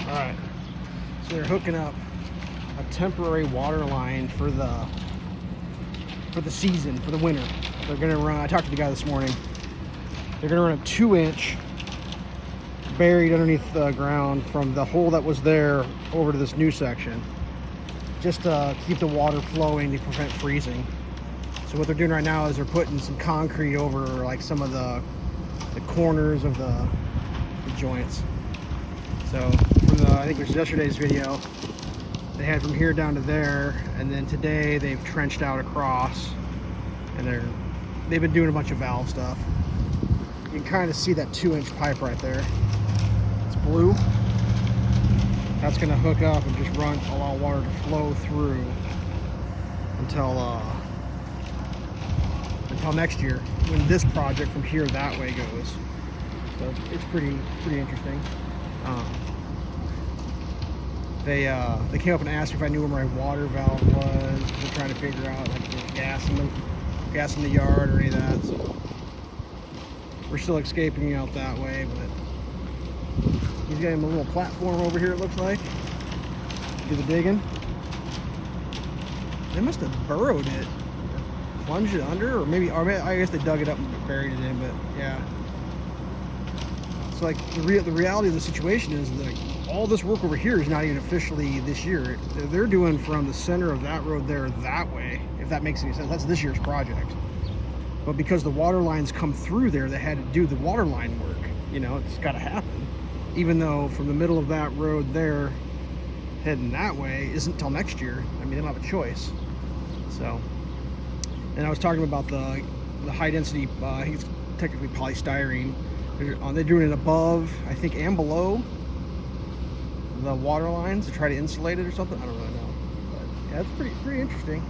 Alright, so they're hooking up a temporary water line for the season, for the winter. They're gonna run, I talked to the guy this morning, they're gonna run a 2-inch buried underneath the ground from the hole that was there over to this new section, just to keep the water flowing to prevent freezing. So what they're doing right now is they're putting some concrete over like some of the corners of the joints. So from I think it was yesterday's video, they had from here down to there, and then today they've trenched out across, and they've been doing a bunch of valve stuff. You can kind of see that 2-inch pipe right there. It's blue. That's going to hook up and just allow water to flow through until next year, when this project from here that way goes. So it's pretty interesting. They came up and asked me if I knew where my water valve was. They're trying to figure out like there's gas in the yard or any of that. So we're still escaping out that way, but he's got him a little platform over here. It looks like. Do the digging. They must have burrowed it, plunged it under, or maybe I guess they dug it up and buried it in. But yeah. So like the reality of the situation is that all this work over here is not even officially this year. They're doing from the center of that road there that way, if that makes any sense. That's this year's project. But because the water lines come through there, they had to do the water line work. You know, it's got to happen. Even though from the middle of that road there, heading that way, isn't until next year. I mean, they don't have a choice. So, and I was talking about the high density, I think it's technically polystyrene. They're doing it above, I think, and below the water lines to try to insulate it or something. I don't really know, but yeah, it's pretty interesting.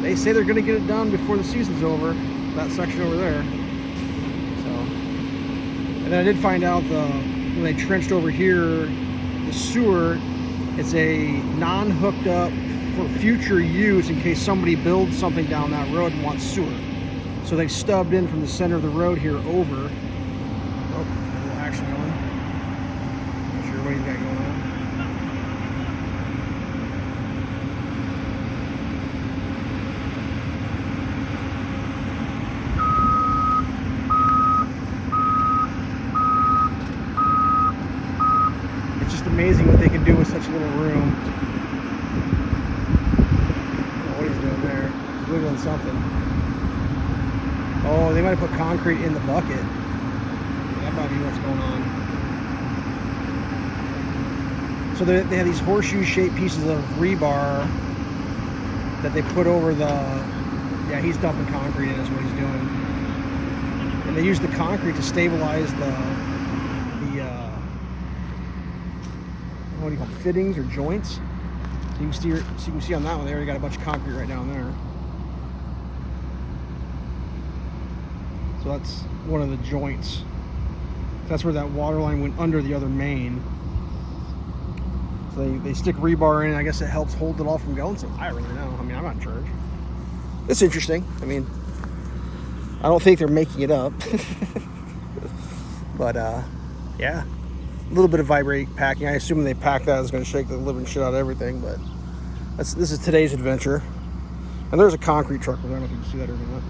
They say they're going to get it done before the season's over. That section over there. So, and then I did find out when they trenched over here, the sewer, it's a non-hooked up for future use in case somebody builds something down that road and wants sewer. So they've stubbed in from the center of the road here over. Oh, a little action going. Not sure what he's got going on. It's just amazing what they can do with such a little room. I don't know what he's doing there. He's wiggling something. Oh, they might have put concrete in the bucket. That might be what's going on. So they have these horseshoe-shaped pieces of rebar that they put over the... Yeah, he's dumping concrete in, is what he's doing. And they use the concrete to stabilize the what do you call them, fittings or joints. So you can see on that one, they already got a bunch of concrete right down there. So that's one of the joints. That's where that water line went under the other main. So they stick rebar in. I guess it helps hold it all from going. So I don't really know. I mean, I'm not in charge. It's interesting. I mean, I don't think they're making it up. But yeah, a little bit of vibrate packing. I assume when they pack that, it's going to shake the living shit out of everything. But this is today's adventure. And there's a concrete truck. I don't know if you can see that or not.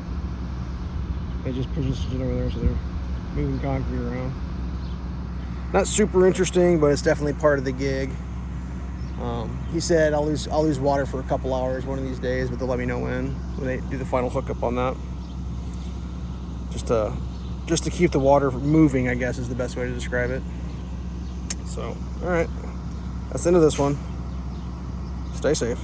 They just positioned it over there, so they're moving concrete around. Not super interesting, but it's definitely part of the gig. He said I'll lose water for a couple hours one of these days, but they'll let me know when they do the final hookup on that. Just to keep the water moving, I guess, is the best way to describe it. So, all right, that's the end of this one. Stay safe.